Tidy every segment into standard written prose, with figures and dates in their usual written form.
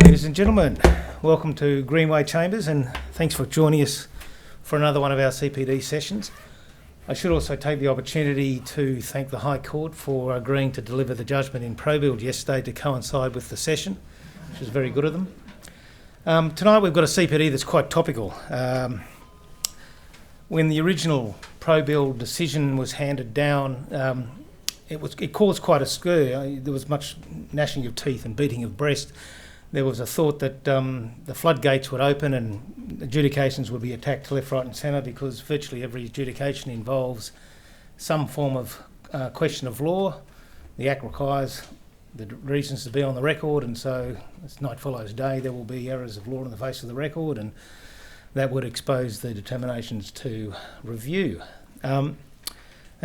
Ladies and gentlemen, welcome to Greenway Chambers, and thanks for joining us for another one of our CPD sessions. I should also take the opportunity to thank the High Court for agreeing to deliver the judgment in Probuild yesterday to coincide with the session, which was very good of them. Tonight we've got a CPD that's quite topical. When the original Probuild decision was handed down, it caused quite a stir. There was much gnashing of teeth and beating of breast. There was a thought that the floodgates would open and adjudications would be attacked left, right and centre, because virtually every adjudication involves some form of question of law. The Act requires the reasons to be on the record, and so as night follows day, there will be errors of law on the face of the record, and that would expose the determinations to review. And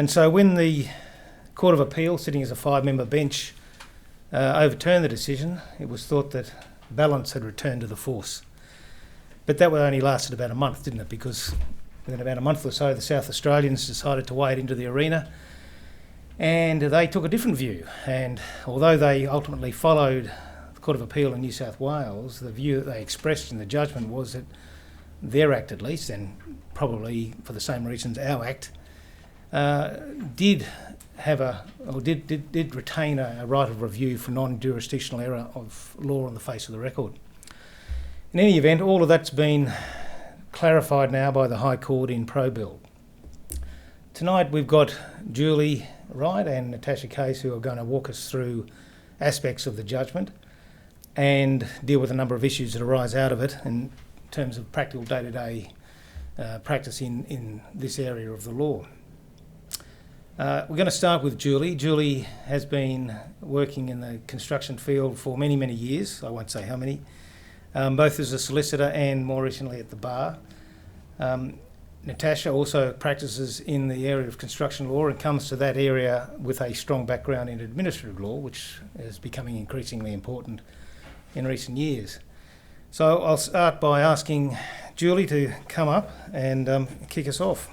so when the Court of Appeal, sitting as a 5-member bench, overturned the decision, it was thought that balance had returned to the force. But that only lasted about a month, didn't it? Because within about a month or so, the South Australians decided to wade into the arena, and they took a different view. And although they ultimately followed the Court of Appeal in New South Wales, the view that they expressed in the judgment was that their Act, at least, and probably for the same reasons our Act, did retain a right of review for non-jurisdictional error of law on the face of the record. In any event, all of that's been clarified now by the High Court in Probuild. Tonight we've got Julie Wright and Natasha Case, who are going to walk us through aspects of the judgment and deal with a number of issues that arise out of it in terms of practical day-to-day practice in this area of the law. We're going to start with Julie. Julie has been working in the construction field for many, many years. I won't say how many, both as a solicitor and more recently at the bar. Natasha also practices in the area of construction law and comes to that area with a strong background in administrative law, which is becoming increasingly important in recent years. So I'll start by asking Julie to come up and kick us off.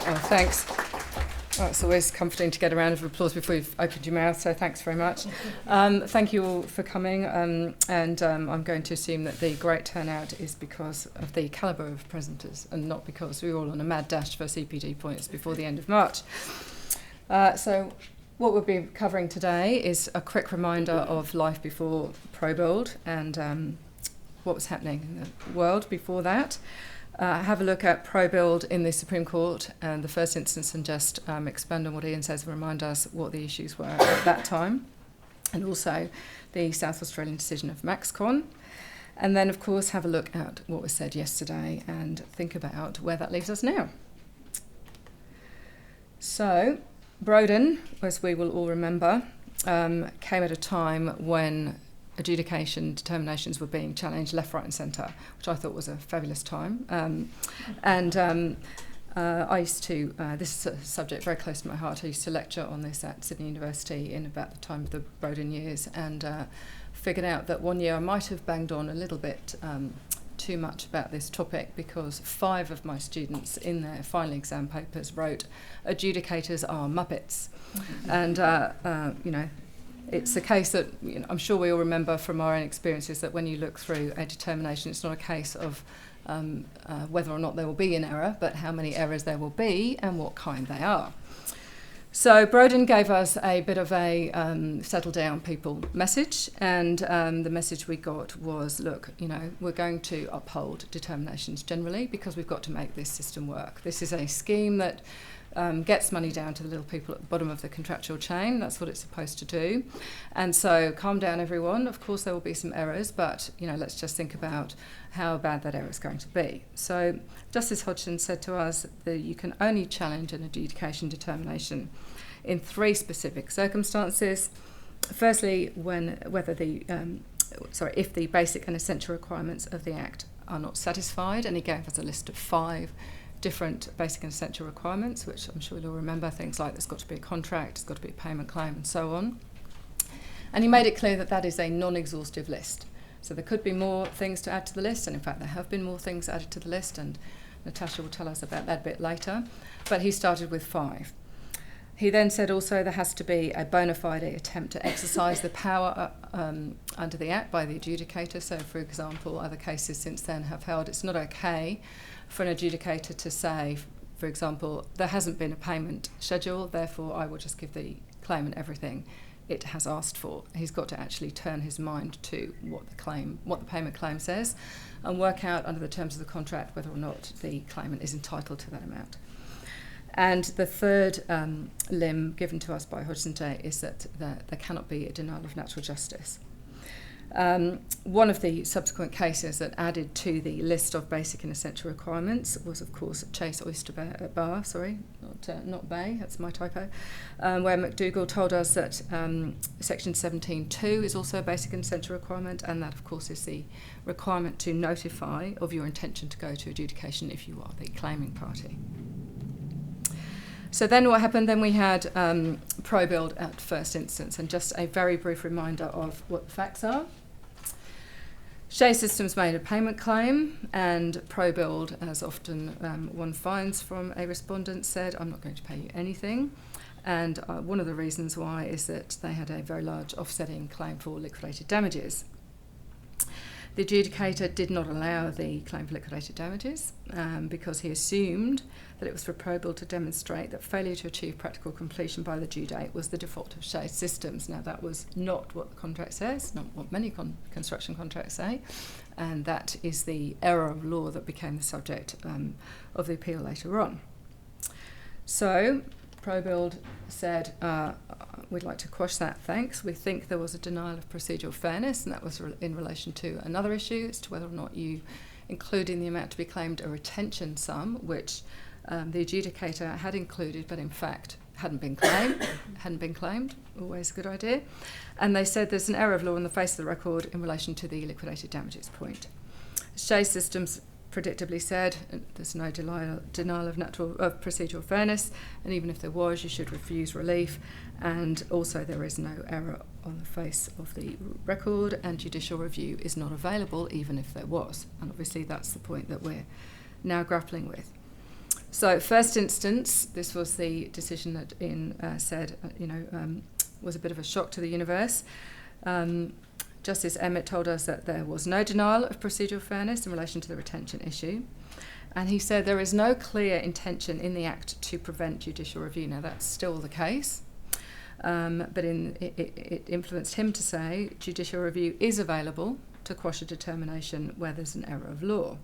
Oh, thanks. Oh, it's always comforting to get a round of applause before you've opened your mouth, so thanks very much. Thank you all for coming, and I'm going to assume that the great turnout is because of the calibre of presenters and not because we're all on a mad dash for CPD points before the end of March. So what we'll be covering today is a quick reminder of life before Probuild and what was happening in the world before that. Have a look at Probuild in the Supreme Court and the first instance, and just expand on what Ian says and remind us what the issues were at that time, and also the South Australian decision of Maxcon. And then, of course, have a look at what was said yesterday and think about where that leaves us now. So, Broden, as we will all remember, came at a time when adjudication determinations were being challenged left, right and centre, which I thought was a fabulous time. I used to, this is a subject very close to my heart, I used to lecture on this at Sydney University in about the time of the Broden years, and figured out that one year I might have banged on a little bit too much about this topic, because 5 of my students in their final exam papers wrote, "Adjudicators are Muppets." And, it's a case that I'm sure we all remember from our own experiences, that when you look through a determination, it's not a case of whether or not there will be an error, but how many errors there will be and what kind they are. So Broden gave us a bit of a settle down people message, and the message we got was, look, we're going to uphold determinations generally because we've got to make this system work. This is a scheme that gets money down to the little people at the bottom of the contractual chain. That's what it's supposed to do. And so calm down, everyone. Of course, there will be some errors, but, let's just think about how bad that error is going to be. So Justice Hodgson said to us that you can only challenge an adjudication determination in 3 specific circumstances. Firstly, if the basic and essential requirements of the Act are not satisfied, and he gave us a list of 5 different basic and essential requirements, which I'm sure you'll all remember, things like there's got to be a contract, there's got to be a payment claim, and so on. And he made it clear that that is a non-exhaustive list. So there could be more things to add to the list, and in fact there have been more things added to the list, and Natasha will tell us about that a bit later. But he started with 5. He then said also there has to be a bona fide attempt to exercise the power under the Act by the adjudicator. So, for example, other cases since then have held it's not okay for an adjudicator to say, for example, there hasn't been a payment schedule, therefore I will just give the claimant everything it has asked for. He's got to actually turn his mind to what the payment claim says, and work out under the terms of the contract whether or not the claimant is entitled to that amount. And the third limb given to us by Hodgson J is that there cannot be a denial of natural justice. One of the subsequent cases that added to the list of basic and essential requirements was, of course, Chase Oyster Bar, not Bay, that's my typo, where McDougall told us that Section 17.2 is also a basic and essential requirement, and that, of course, is the requirement to notify of your intention to go to adjudication if you are the claiming party. So then what happened? Then we had Probuild at first instance, and just a very brief reminder of what the facts are. Shea Systems made a payment claim, and Probuild, as often one finds from a respondent, said, I'm not going to pay you anything. And one of the reasons why is that they had a very large offsetting claim for liquidated damages. The adjudicator did not allow the claim for liquidated damages because he assumed that it was for Probuild to demonstrate that failure to achieve practical completion by the due date was the default of Shea Systems. Now, that was not what the contract says, not what many construction contracts say, and that is the error of law that became the subject of the appeal later on. So, Probuild said, we'd like to quash that, thanks. We think there was a denial of procedural fairness, and that was in relation to another issue as to whether or not you include in the amount to be claimed a retention sum, which the adjudicator had included, but in fact hadn't been claimed, always a good idea. And they said there's an error of law on the face of the record in relation to the liquidated damages point. Shea Systems predictably said there's no denial of procedural fairness, and even if there was, you should refuse relief, and also there is no error on the face of the record, and judicial review is not available even if there was. And obviously that's the point that we're now grappling with. So first instance, this was the decision that said was a bit of a shock to the universe. Justice Emmett told us that there was no denial of procedural fairness in relation to the retention issue. And he said there is no clear intention in the Act to prevent judicial review. Now, that's still the case. But it influenced him to say judicial review is available to quash a determination where there's an error of law.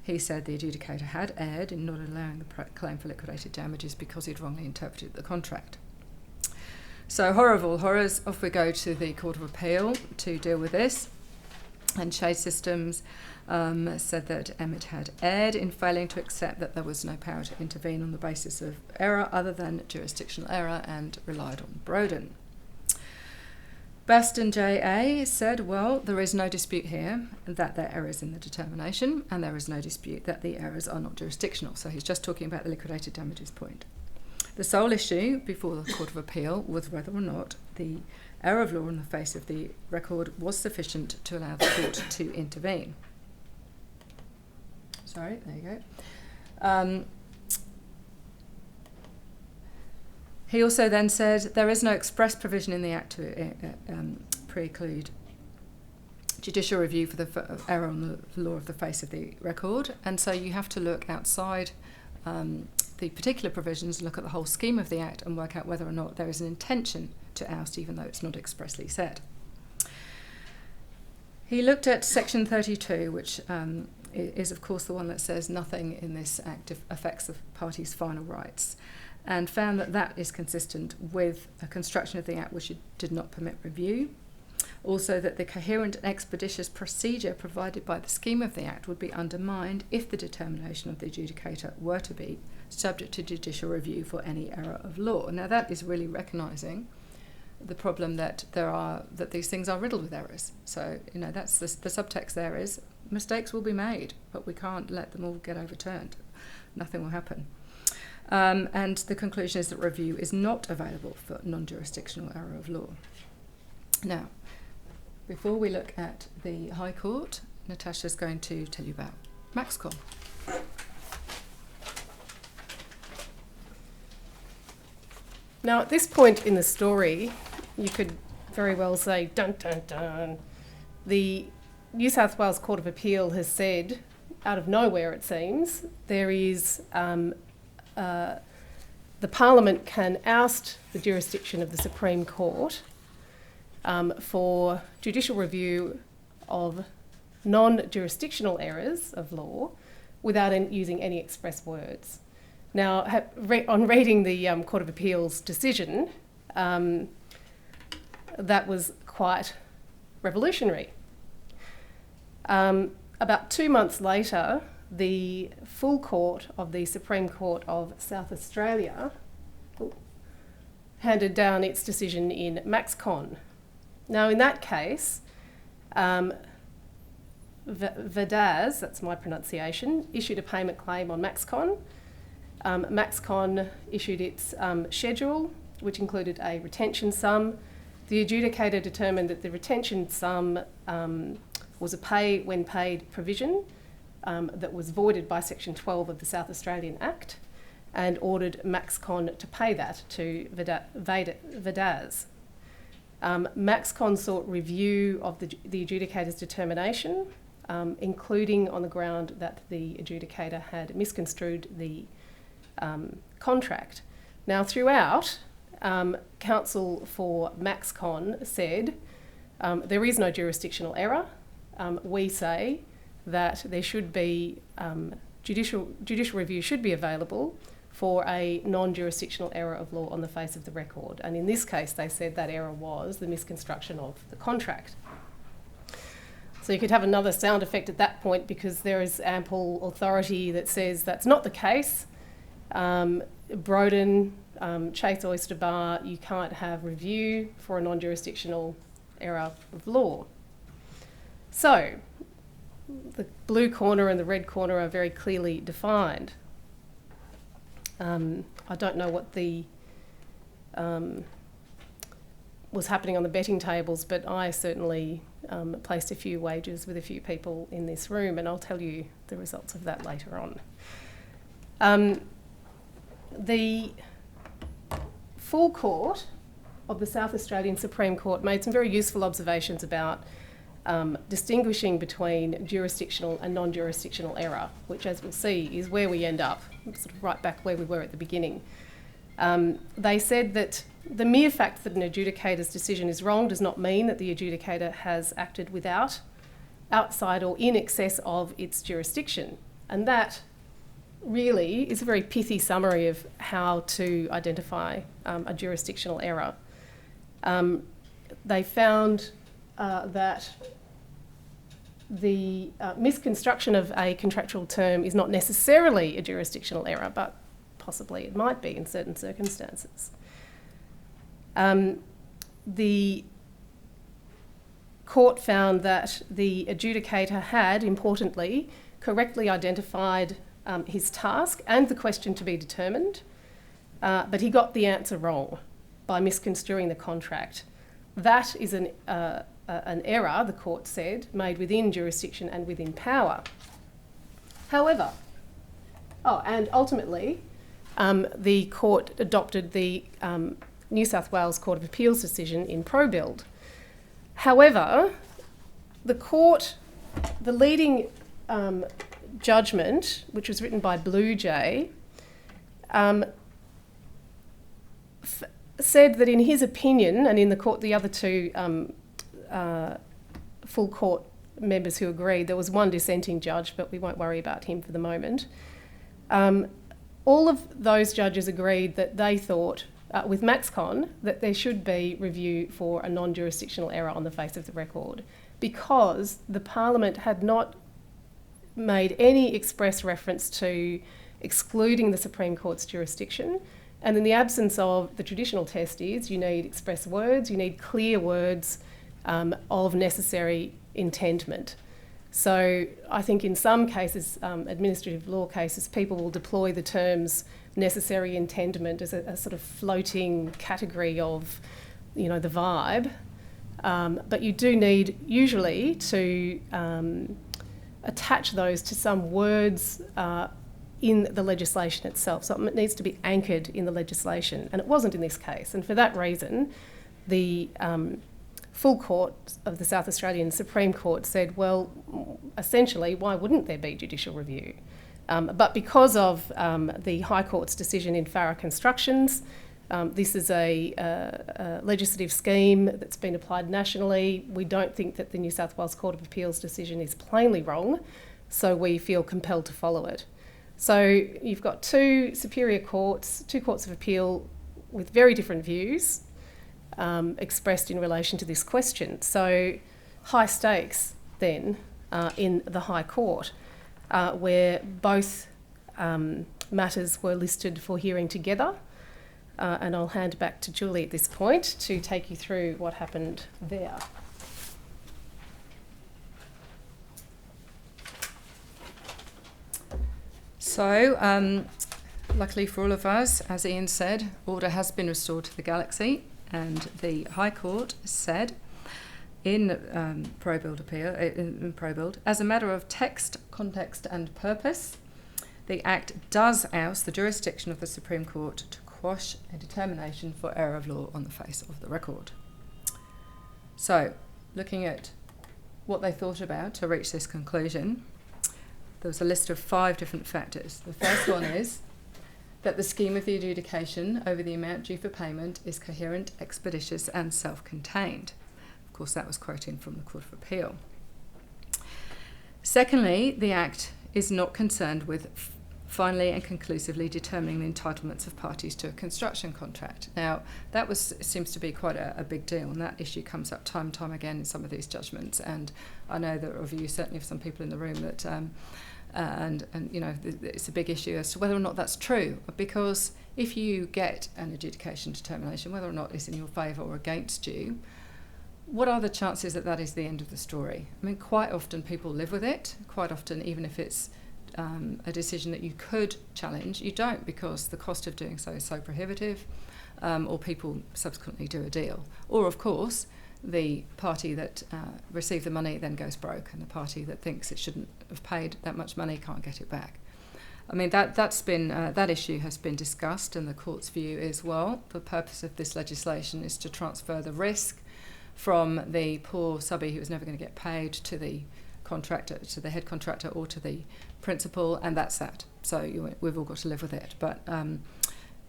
He said the adjudicator had erred in not allowing the claim for liquidated damages because he'd wrongly interpreted the contract. So, horror of all horrors, off we go to the Court of Appeal to deal with this. And Shea Systems said that Emmett had erred in failing to accept that there was no power to intervene on the basis of error other than jurisdictional error, and relied on Broden. Baston J.A. said, well, there is no dispute here that there are errors in the determination, and there is no dispute that the errors are not jurisdictional. So he's just talking about the liquidated damages point. The sole issue before the Court of Appeal was whether or not the error of law on the face of the record was sufficient to allow the court to intervene. Sorry, there you go. He also then said there is no express provision in the Act to preclude judicial review for the error on the law of the face of the record, and so you have to look outside the particular provisions, look at the whole scheme of the Act and work out whether or not there is an intention to oust, even though it's not expressly said. He looked at Section 32, which is, of course, the one that says nothing in this Act affects the party's final rights, and found that that is consistent with a construction of the Act which did not permit review. Also, that the coherent and expeditious procedure provided by the scheme of the Act would be undermined if the determination of the adjudicator were to be subject to judicial review for any error of law. Now, that is really recognising the problem that these things are riddled with errors. So, that's the subtext there is mistakes will be made, but we can't let them all get overturned. Nothing will happen. And the conclusion is that review is not available for non-jurisdictional error of law. Now, before we look at the High Court, Natasha's going to tell you about Maxcon. Now, at this point in the story, you could very well say, dun, dun, dun. The New South Wales Court of Appeal has said, out of nowhere it seems, there is the Parliament can oust the jurisdiction of the Supreme Court for judicial review of non-jurisdictional errors of law without using any express words. Now, on reading the Court of Appeal's decision, that was quite revolutionary. About 2 months later, the full court of the Supreme Court of South Australia handed down its decision in Maxcon. Now, in that case, Vadasz, that's my pronunciation, issued a payment claim on Maxcon. Maxcon issued its schedule, which included a retention sum. The adjudicator determined that the retention sum was a pay when paid provision that was voided by Section 12 of the South Australian Act, and ordered Maxcon to pay that to Vadasz. Maxcon sought review of the adjudicator's determination, including on the ground that the adjudicator had misconstrued the contract. Now, throughout, counsel for Maxcon said there is no jurisdictional error. We say that there should be judicial review should be available for a non-jurisdictional error of law on the face of the record. And in this case, they said that error was the misconstruction of the contract. So you could have another sound effect at that point, because there is ample authority that says that's not the case. Broden, Chase Oyster Bar, you can't have review for a non-jurisdictional error of law. So the blue corner and the red corner are very clearly defined. I don't know what was happening on the betting tables, but I certainly placed a few wagers with a few people in this room, and I'll tell you the results of that later on. The full court of the South Australian Supreme Court made some very useful observations about distinguishing between jurisdictional and non-jurisdictional error, which, as we'll see, is where we end up, sort of right back where we were at the beginning. They said that the mere fact that an adjudicator's decision is wrong does not mean that the adjudicator has acted outside or in excess of its jurisdiction. And that really is a very pithy summary of how to identify a jurisdictional error. They found that the misconstruction of a contractual term is not necessarily a jurisdictional error, but possibly it might be in certain circumstances. The court found that the adjudicator had, importantly, correctly identified his task and the question to be determined, but he got the answer wrong by misconstruing the contract. That is an error, the court said, made within jurisdiction and within power. However, and ultimately, the court adopted the New South Wales Court of Appeal's decision in Probuild. However, the leading judgment, which was written by Blue Jay, said that in his opinion, and in the court, the other two full court members who agreed, there was one dissenting judge, but we won't worry about him for the moment. All of those judges agreed that they thought, with Maxcon, that there should be review for a non-jurisdictional error on the face of the record, because the Parliament had not made any express reference to excluding the Supreme Court's jurisdiction. And in the absence of the traditional test is you need express words, you need clear words of necessary intendment. So I think in some cases, administrative law cases, people will deploy the terms necessary intendment as a sort of floating category of, the vibe. But you do need usually to attach those to some words in the legislation itself. So it needs to be anchored in the legislation, and it wasn't in this case. And for that reason, the full court of the South Australian Supreme Court said, well, essentially, why wouldn't there be judicial review? But because of the High Court's decision in Farrer Constructions, this is a legislative scheme that's been applied nationally. We don't think that the New South Wales Court of Appeal's decision is plainly wrong, so we feel compelled to follow it. So you've got two superior courts, two courts of appeal with very different views expressed in relation to this question. So high stakes then in the High Court, where both matters were listed for hearing together. And I'll hand back to Julie at this point to take you through what happened there. So, luckily for all of us, as Ian said, order has been restored to the Galaxy, and the High Court said in Probuild, as a matter of text, context and purpose, the Act does oust the jurisdiction of the Supreme Court to quash a determination for error of law on the face of the record. So, looking at what they thought about to reach this conclusion, there was a list of 5 different factors. The first one is that the scheme of the adjudication over the amount due for payment is coherent, expeditious and self-contained. Of course, that was quoting from the Court of Appeal. Secondly, the Act is not concerned with finally and conclusively determining the entitlements of parties to a construction contract. Now, that seems to be quite a big deal, and that issue comes up time and time again in some of these judgments. And I know that of you, certainly of some people in the room, that and you know, it's a big issue as to whether or not that's true. Because if you get an adjudication determination, whether or not it's in your favour or against you, what are the chances that that is the end of the story? I mean, quite often people live with it. Quite often, even if it's a decision that you could challenge, you don't, because the cost of doing so is so prohibitive, or people subsequently do a deal. Or, of course, the party that received the money then goes broke, and the party that thinks it shouldn't have paid that much money can't get it back. I mean, that issue has been discussed, and the court's view is, well, the purpose of this legislation is to transfer the risk from the poor subbie who was never going to get paid to the contractor, to the head contractor, or to the principal, and that's that. So we've all got to live with it. But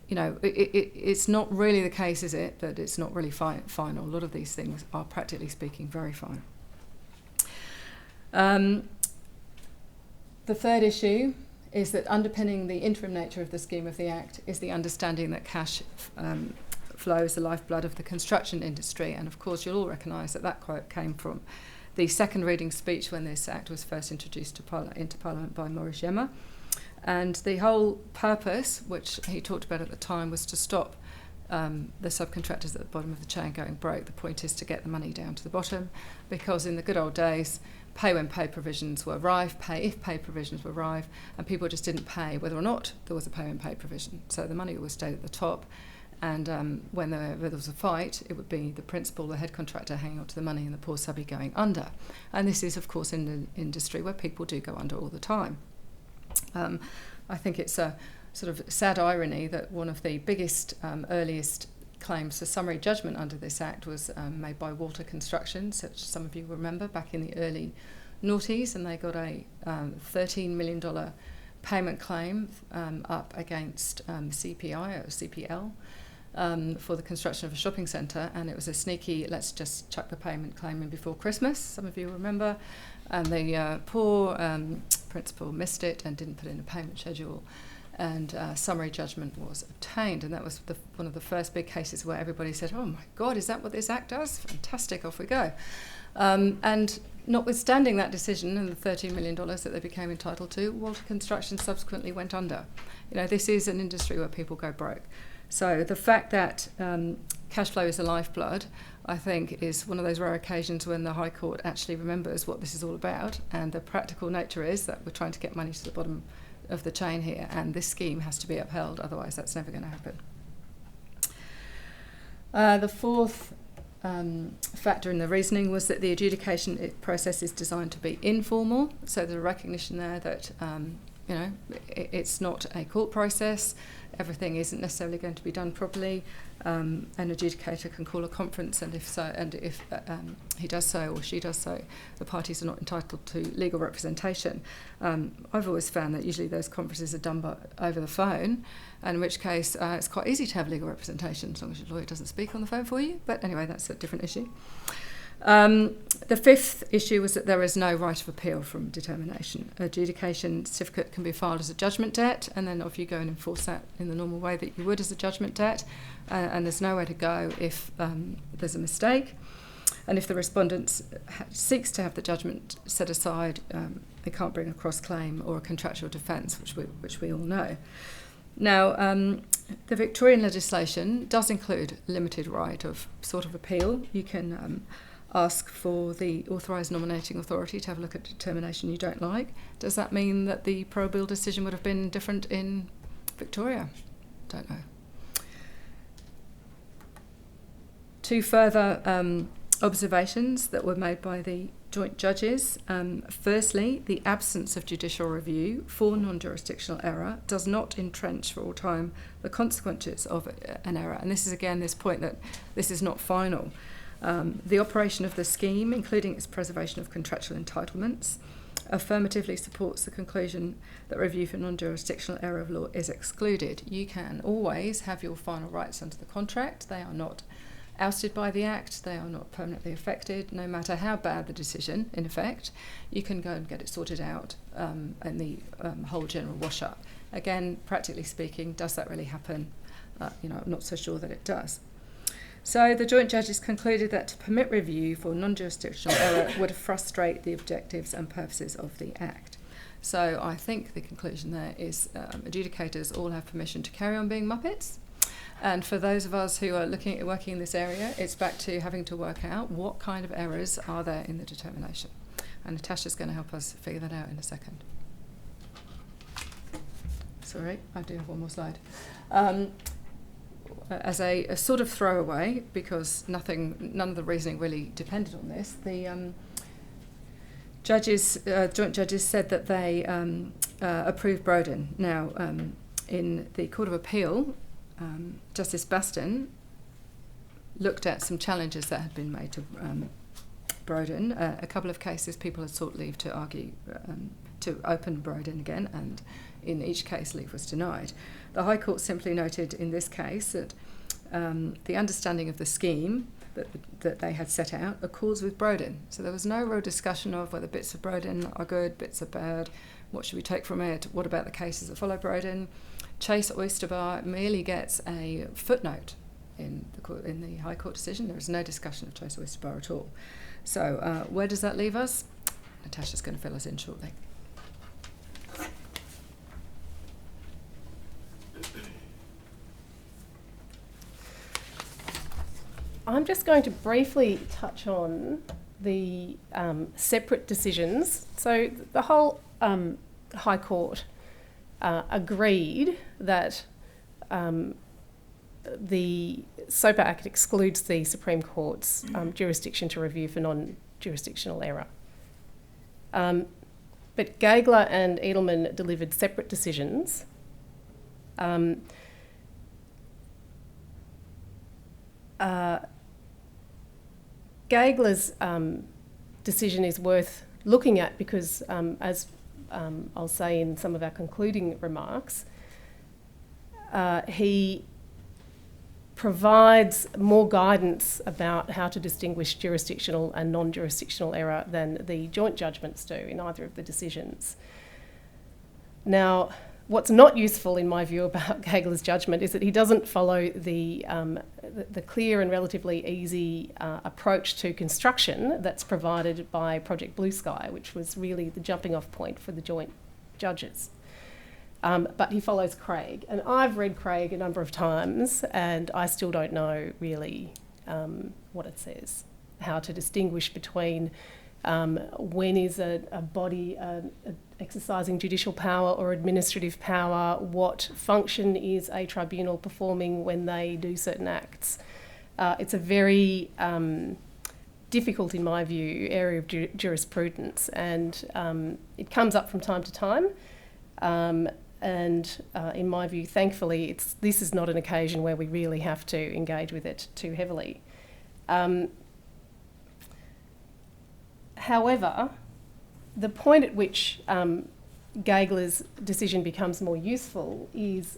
you know, it's not really the case, is it, that it's not really final? A lot of these things are, practically speaking, very final. The third issue is that underpinning the interim nature of the scheme of the Act is the understanding that cash flow is the lifeblood of the construction industry. And of course, you'll all recognise that quote came from the second reading speech when this Act was first introduced into Parliament by Maurice Yemmer. And the whole purpose, which he talked about at the time, was to stop the subcontractors at the bottom of the chain going broke. The point is to get the money down to the bottom, because in the good old days, pay when pay provisions were rife, pay if pay provisions were rife, and people just didn't pay whether or not there was a pay when pay provision. So the money always stayed at the top. And when there was a fight, it would be the principal, the head contractor, hanging on to the money, and the poor subbie going under. And this is, of course, in an industry where people do go under all the time. I think it's a sort of sad irony that one of the biggest, earliest claims for summary judgment under this Act was made by Walter Constructions, which some of you remember, back in the early noughties, and they got a $13 million payment claim up against CPI or CPL. For the construction of a shopping centre, and it was a sneaky, let's just chuck the payment claim in before Christmas, some of you remember, and the poor principal missed it and didn't put in a payment schedule, and summary judgment was obtained, and that was one of the first big cases where everybody said, oh my God, is that what this Act does? Fantastic, off we go. And notwithstanding that decision and the $13 million that they became entitled to, Walter Construction subsequently went under. You know, this is an industry where people go broke. So the fact that cash flow is the lifeblood, I think, is one of those rare occasions when the High Court actually remembers what this is all about, and the practical nature is that we're trying to get money to the bottom of the chain here, and this scheme has to be upheld, otherwise that's never going to happen. The fourth factor in the reasoning was that the adjudication process is designed to be informal, so there's a recognition there that it's not a court process. Everything isn't necessarily going to be done properly. An adjudicator can call a conference, and if he does so or she does so, the parties are not entitled to legal representation. I've always found that usually those conferences are done over the phone, and in which case it's quite easy to have legal representation as long as your lawyer doesn't speak on the phone for you. But anyway, that's a different issue. The fifth issue was that there is no right of appeal from determination. Adjudication certificate can be filed as a judgment debt, and then off you go and enforce that in the normal way that you would as a judgment debt, and there's nowhere to go if there's a mistake. And if the respondent seeks to have the judgment set aside, they can't bring a cross-claim or a contractual defence, which we all know. Now, the Victorian legislation does include limited right of sort of appeal. You can ask for the authorised nominating authority to have a look at determination you don't like. Does that mean that the Probuild decision would have been different in Victoria? Don't know. Two further observations that were made by the joint judges. Firstly, the absence of judicial review for non-jurisdictional error does not entrench for all time the consequences of an error. And this is again this point that this is not final. The operation of the scheme, including its preservation of contractual entitlements, affirmatively supports the conclusion that review for non-jurisdictional error of law is excluded. You can always have your final rights under the contract. They are not ousted by the Act. They are not permanently affected. No matter how bad the decision, in effect, you can go and get it sorted out in the whole general wash-up. Again, practically speaking, does that really happen? I'm not so sure that it does. So the joint judges concluded that to permit review for non-jurisdictional error would frustrate the objectives and purposes of the Act. So I think the conclusion there is adjudicators all have permission to carry on being muppets. And for those of us who are looking at working in this area, it's back to having to work out what kind of errors are there in the determination. And Natasha's going to help us figure that out in a second. Sorry, I do have one more slide. As a sort of throwaway, because none of the reasoning really depended on this, the joint judges said that they approved Broden. Now, in the Court of Appeal, Justice Baston looked at some challenges that had been made to Broden. A couple of cases, people had sought leave to argue to open Broden again, and in each case, leave was denied. The High Court simply noted in this case that the understanding of the scheme that they had set out accords with Broden. So there was no real discussion of whether bits of Broden are good, bits are bad, what should we take from it, what about the cases that follow Broden. Chase Oyster Bar merely gets a footnote in the High Court decision. There is no discussion of Chase Oyster Bar at all. So where does that leave us? Natasha's going to fill us in shortly. I'm just going to briefly touch on the separate decisions. So the whole High Court agreed that the SOPA Act excludes the Supreme Court's jurisdiction to review for non-jurisdictional error. But Gageler and Edelman delivered separate decisions. Gageler's decision is worth looking at because, as I'll say in some of our concluding remarks, he provides more guidance about how to distinguish jurisdictional and non-jurisdictional error than the joint judgments do in either of the decisions. Now, what's not useful in my view about Gageler's judgment is that he doesn't follow the clear and relatively easy approach to construction that's provided by Project Blue Sky, which was really the jumping off point for the joint judges. But he follows Craig, and I've read Craig a number of times and I still don't know really what it says, how to distinguish between when is a body exercising judicial power or administrative power, what function is a tribunal performing when they do certain acts. It's a very difficult, in my view, area of jurisprudence, and it comes up from time to time. In my view, thankfully, this is not an occasion where we really have to engage with it too heavily. However, the point at which Gageler's decision becomes more useful is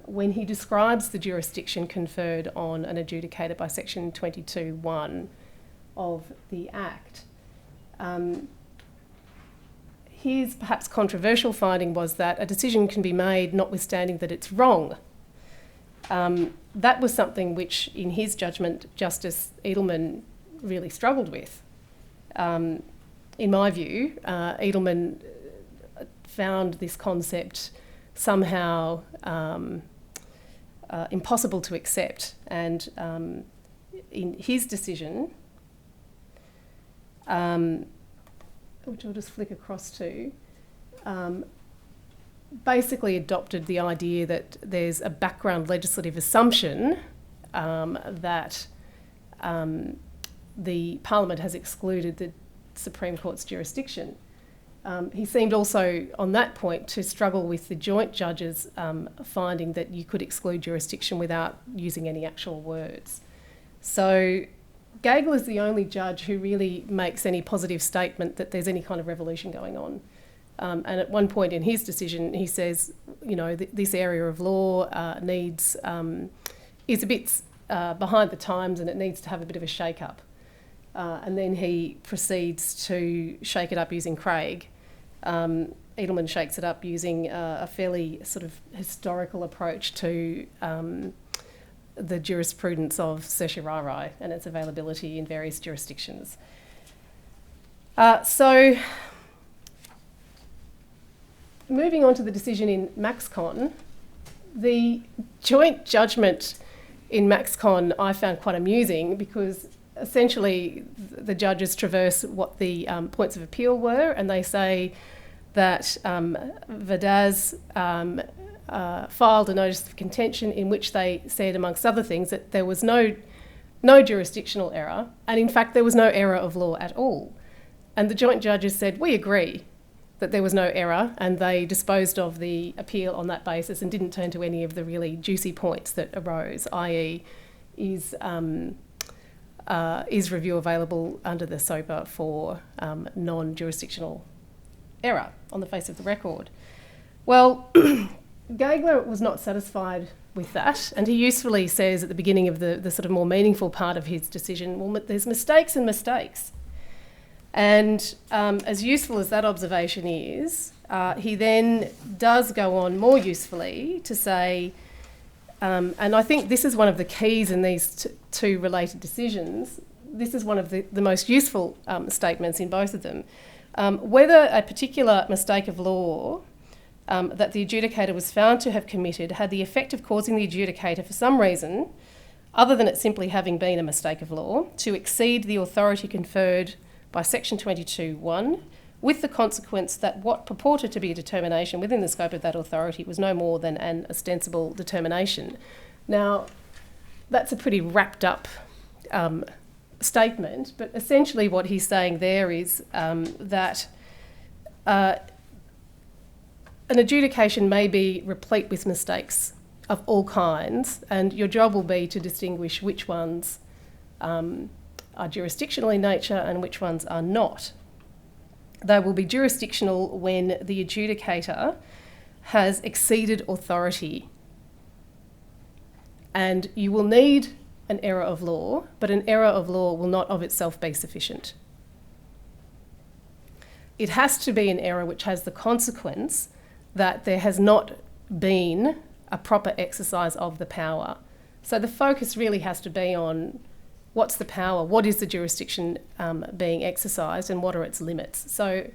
when he describes the jurisdiction conferred on an adjudicator by section 22(1) of the Act. His perhaps controversial finding was that a decision can be made notwithstanding that it's wrong. That was something which, in his judgment, Justice Edelman really struggled with. In my view, Edelman found this concept somehow impossible to accept, and in his decision, which I'll just flick across to, basically adopted the idea that there's a background legislative assumption that the Parliament has excluded the Supreme Court's jurisdiction. He seemed also, on that point, to struggle with the joint judges' finding that you could exclude jurisdiction without using any actual words. So Gageler is the only judge who really makes any positive statement that there's any kind of revolution going on. And at one point in his decision, he says, this area of law is a bit behind the times and it needs to have a bit of a shake-up. And then he proceeds to shake it up using Craig. Edelman shakes it up using a fairly sort of historical approach to the jurisprudence of certiorari and its availability in various jurisdictions. So, moving on to the decision in Maxcon, the joint judgment in Maxcon I found quite amusing because essentially the judges traverse what the points of appeal were, and they say that Vadasz filed a notice of contention in which they said, amongst other things, that there was no jurisdictional error, and in fact there was no error of law at all. And the joint judges said, we agree that there was no error, and they disposed of the appeal on that basis and didn't turn to any of the really juicy points that arose, i.e. is review available under the SOPA for non-jurisdictional error on the face of the record. Well, Gageler was not satisfied with that, and he usefully says at the beginning of the sort of more meaningful part of his decision, well, there's mistakes and mistakes. And as useful as that observation is, he then does go on more usefully to say, and I think this is one of the keys in these two related decisions, this is one of the most useful statements in both of them, whether a particular mistake of law that the adjudicator was found to have committed had the effect of causing the adjudicator for some reason, other than it simply having been a mistake of law, to exceed the authority conferred by section 22(1), with the consequence that what purported to be a determination within the scope of that authority was no more than an ostensible determination. Now, that's a pretty wrapped up statement, but essentially what he's saying there is that an adjudication may be replete with mistakes of all kinds, and your job will be to distinguish which ones are jurisdictional in nature and which ones are not. They will be jurisdictional when the adjudicator has exceeded authority. And you will need an error of law, but an error of law will not of itself be sufficient. It has to be an error which has the consequence that there has not been a proper exercise of the power. So the focus really has to be on what's the power, what is the jurisdiction being exercised, and what are its limits. So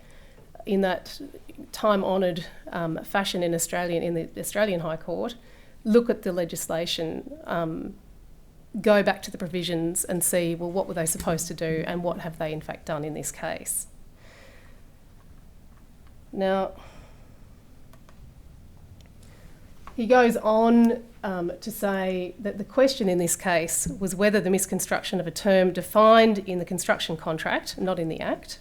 in that time-honoured fashion in the Australian High Court, look at the legislation, go back to the provisions and see, well, what were they supposed to do and what have they in fact done in this case? Now, he goes on to say that the question in this case was whether the misconstruction of a term defined in the construction contract, not in the Act,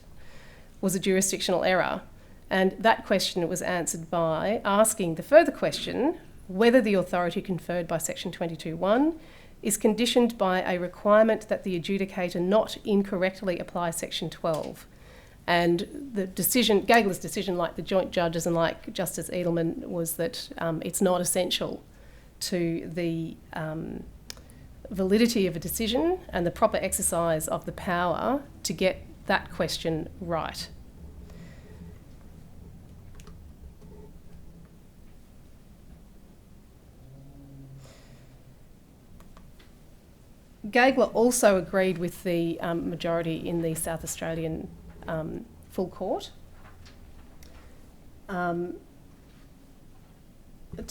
was a jurisdictional error. And that question was answered by asking the further question whether the authority conferred by section 22(1) is conditioned by a requirement that the adjudicator not incorrectly apply section 12. And the decision, Gageler's decision, like the joint judges and like Justice Edelman, was that it's not essential to the validity of a decision and the proper exercise of the power to get that question right. Gageler also agreed with the majority in the South Australian full court to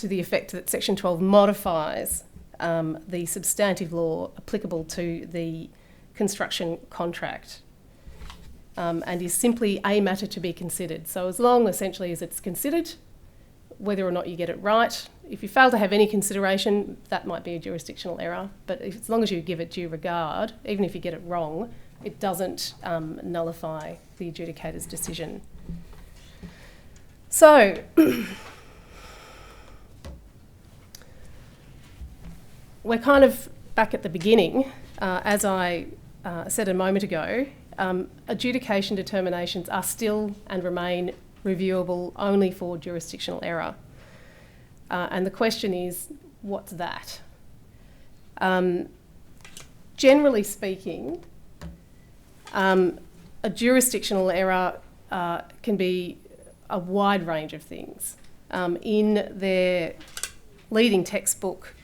the effect that section 12 modifies the substantive law applicable to the construction contract and is simply a matter to be considered. So as long, essentially, as it's considered, whether or not you get it right, if you fail to have any consideration, that might be a jurisdictional error, but as long as you give it due regard, even if you get it wrong, it doesn't nullify the adjudicator's decision. So, we're kind of back at the beginning. As I said a moment ago, adjudication determinations are still and remain reviewable only for jurisdictional error. And the question is, what's that? Generally speaking, a jurisdictional error can be a wide range of things. In their leading textbook,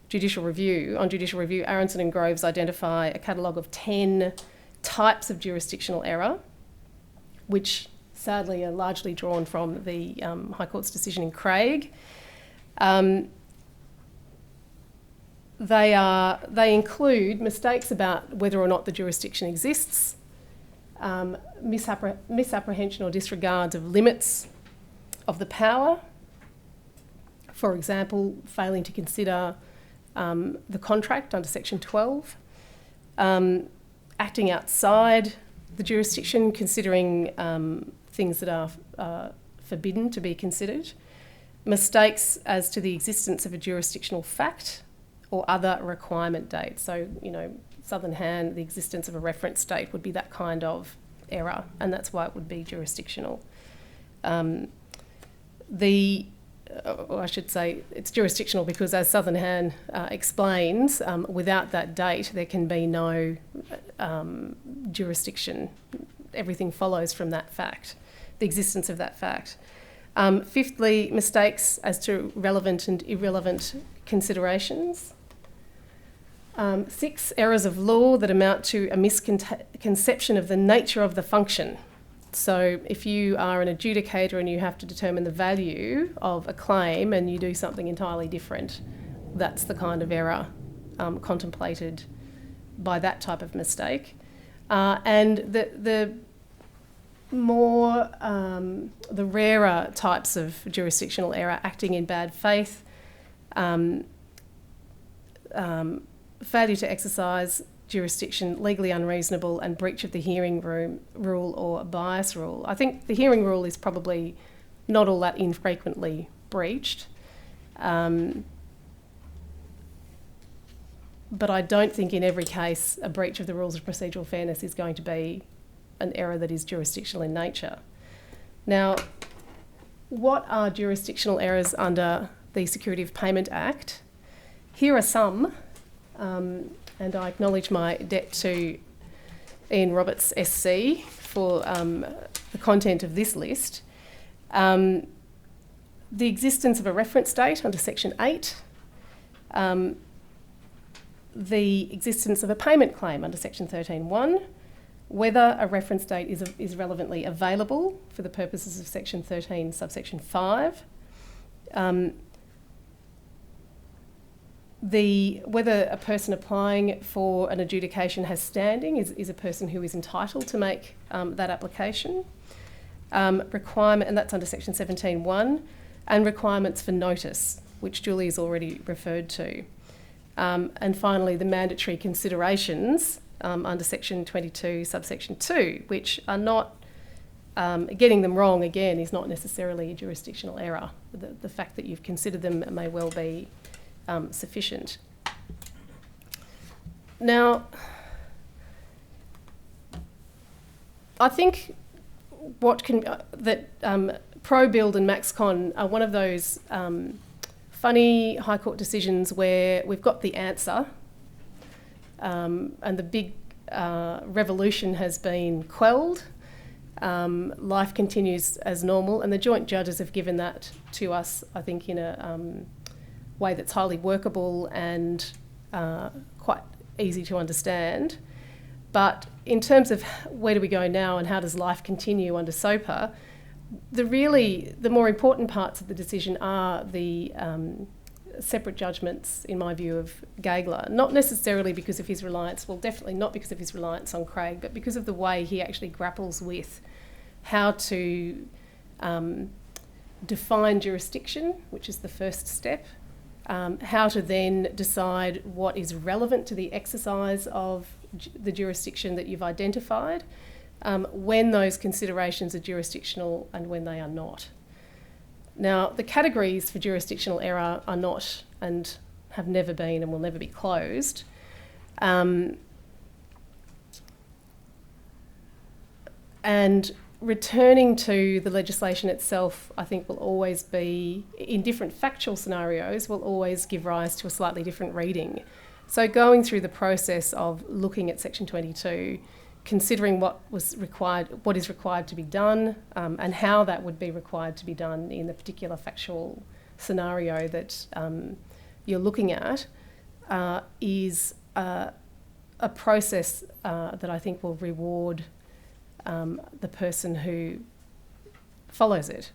Judicial Review, Aronson and Groves identify a catalogue of 10 types of jurisdictional error, which sadly are largely drawn from the High Court's decision in Craig. They include mistakes about whether or not the jurisdiction exists, misapprehension or disregards of limits of the power, for example, failing to consider the contract under section 12, acting outside the jurisdiction, considering things that are forbidden to be considered, mistakes as to the existence of a jurisdictional fact or other requirement date. So, Southern Hand, the existence of a reference date would be that kind of error, and that's why it would be jurisdictional. I should say it's jurisdictional because, as Southern Hand explains, without that date there can be no jurisdiction. Everything follows from that fact, the existence of that fact. Fifthly, mistakes as to relevant and irrelevant considerations. 6, errors of law that amount to a misconception of the nature of the function. So if you are an adjudicator and you have to determine the value of a claim and you do something entirely different, that's the kind of error contemplated by that type of mistake. And the rarer types of jurisdictional error, acting in bad faith, failure to exercise jurisdiction, legally unreasonable, and breach of the hearing rule or bias rule. I think the hearing rule is probably not all that infrequently breached, but I don't think in every case a breach of the rules of procedural fairness is going to be an error that is jurisdictional in nature. Now, what are jurisdictional errors under the Security of Payment Act? Here are some, and I acknowledge my debt to Ian Roberts SC for the content of this list. The existence of a reference date under section 8, the existence of a payment claim under section 13(1), whether a reference date is relevantly available for the purposes of section 13 subsection 5, whether a person applying for an adjudication has standing, is a person who is entitled to make that application, requirement, and that's under section 17(1), and requirements for notice, which Julie has already referred to. And finally, the mandatory considerations under section 22 subsection 2, which are not getting them wrong, again, is not necessarily a jurisdictional error. The fact that you've considered them may well be sufficient. Now, I think Probuild and Maxcon are one of those funny High Court decisions where we've got the answer and the big revolution has been quelled. Life continues as normal, and the joint judges have given that to us, I think, in a way that's highly workable and quite easy to understand. But in terms of where do we go now and how does life continue under SOPA, the more important parts of the decision are the separate judgments, in my view, of Gageler, not necessarily because of his reliance, well, definitely not because of his reliance on Craig, but because of the way he actually grapples with how to define jurisdiction, which is the first step, how to then decide what is relevant to the exercise of the jurisdiction that you've identified, when those considerations are jurisdictional and when they are not. Now, the categories for jurisdictional error are not and have never been and will never be closed. And returning to the legislation itself, I think, will always be, in different factual scenarios, will always give rise to a slightly different reading. So going through the process of looking at Section 22, considering what is required to be done, and how that would be required to be done in the particular factual scenario that you're looking at, is a process that I think will reward the person who follows it.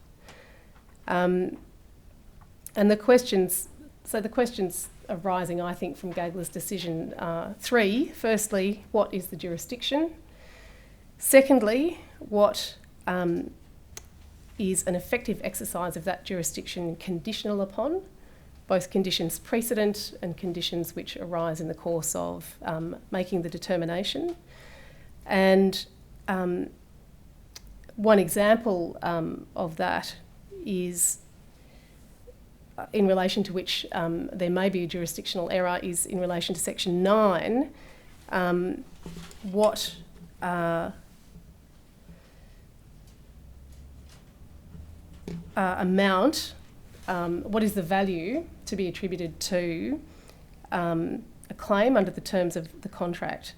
And the questions arising, I think, from Gageler's decision are three. Firstly, what is the jurisdiction? Secondly, what is an effective exercise of that jurisdiction conditional upon, both conditions precedent and conditions which arise in the course of making the determination. And one example of that is, in relation to which there may be a jurisdictional error, is in relation to Section 9, what amount, what is the value to be attributed to a claim under the terms of the contract.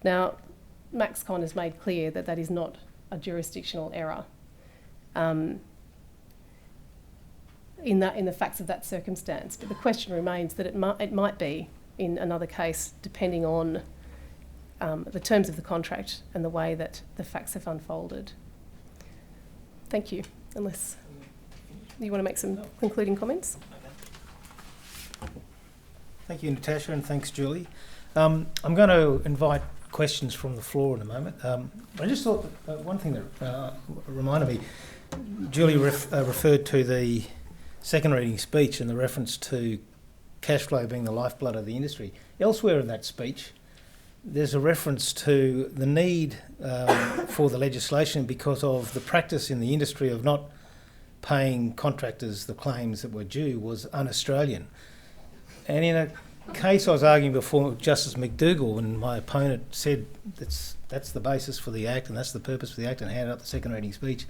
Now, Maxcon has made clear that that is not a jurisdictional error in the facts of that circumstance. But the question remains that it might be in another case, depending on the terms of the contract and the way that the facts have unfolded. Thank you, unless you want to make some concluding comments. Thank you, Natasha, and thanks, Julie. I'm going to invite questions from the floor in a moment. I just thought one thing that reminded me, Julie referred to the second reading speech and the reference to cash flow being the lifeblood of the industry. Elsewhere in that speech, there's a reference to the need for the legislation because of the practice in the industry of not paying contractors the claims that were due was un-Australian. And in a case I was arguing before Justice McDougall, and my opponent said that's the basis for the Act and that's the purpose for the Act, and handed up the second reading speech,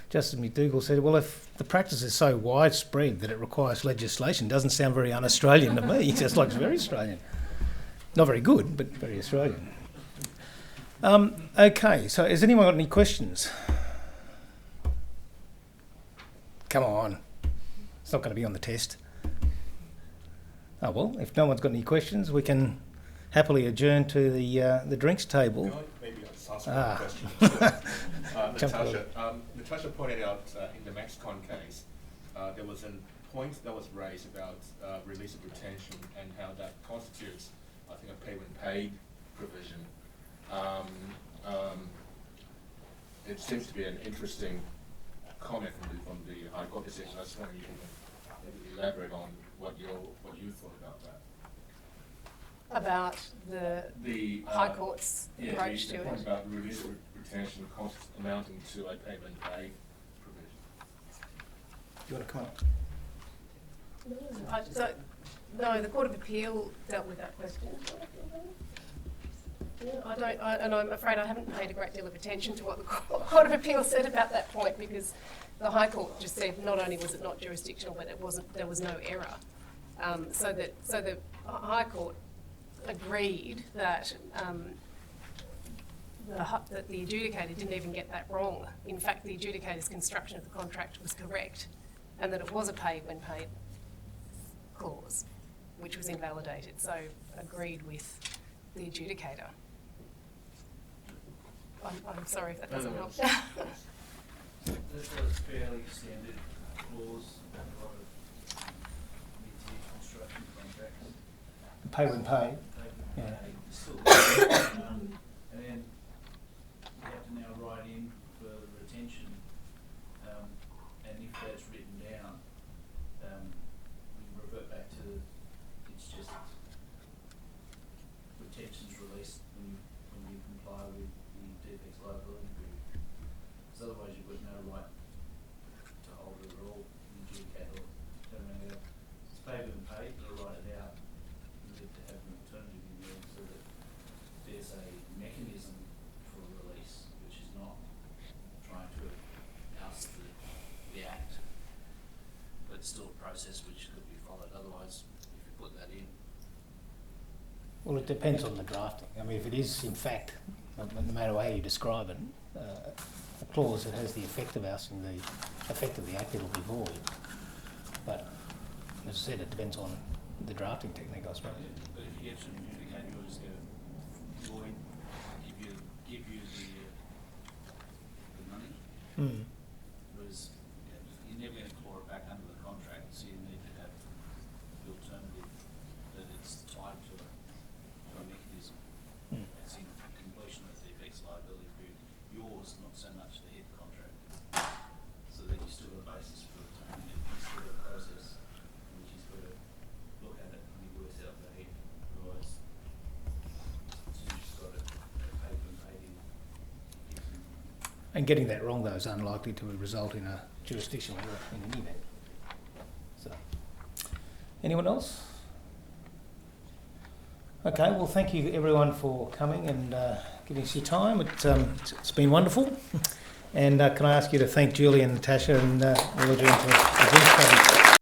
Justice McDougall said, well, if the practice is so widespread that it requires legislation, it doesn't sound very un-Australian to me. It just looks very Australian. Not very good, but very Australian. Okay, so has anyone got any questions? Come on. It's not going to be on the test. Oh, well, if no one's got any questions, we can happily adjourn to the drinks table. Can I maybe just ask one question? Natasha pointed out in the Maxcon case, there was a point that was raised about release of retention and how that constitutes, I think, a pay-when-paid provision. It seems to be an interesting comment from the High Court decision. I just wonder if you can maybe elaborate on what you thought about that. About the High Court's approach to the it. point about release of retention costs amounting to a payment pay provision. Do you want to comment? No, the Court of Appeal dealt with that question. Yeah, and I'm afraid I haven't paid a great deal of attention to what the Court of Appeal said about that point, because the High Court just said not only was it not jurisdictional, but there was no error. So the High Court agreed that that the adjudicator didn't even get that wrong. In fact, the adjudicator's construction of the contract was correct, and that it was a pay when paid clause, which was invalidated. So agreed with the adjudicator. I'm sorry if that doesn't help. This was fairly standard clause in a lot of mid-tier construction contracts. Pay when paid. Yeah. And then we have to now write in for retention, and if that's written down, we revert back to it's just retention's released when you comply with the defects liability period. So otherwise you've got no right to hold it at all, adjudicate or terminate it. It's paid and paid, you'll write it out. You need to have an alternative in there so that there's a mechanism for release, which is not trying to oust the act, but it's still a process which could be followed. Otherwise, if you put that in, Well, it depends on the drafting. I mean, if it is, in fact, no matter how you describe it, a clause that has the effect of ousting the effect of the act, it'll be void. But, as I said, it depends on the drafting technique, I suppose. but if you get to an adjudicator, you'll just go void, give you the money. Mm. Whereas you're never going to claw it back under the contract, so you need to have the alternative that it's tied to a mechanism. Mm. It's in completion of the effects liability period. Yours, not so much the head contract. So that you still got a basis for obtaining it, you still got a process in which you've got to look at it and you work out the head. Otherwise, you just got it paid and paid in. And getting that wrong, though, is unlikely to result in a jurisdictional error in any event. So, anyone else? Okay, well, thank you everyone for coming and giving us your time. It's been wonderful. And can I ask you to thank Julie and Natasha and all the administrators.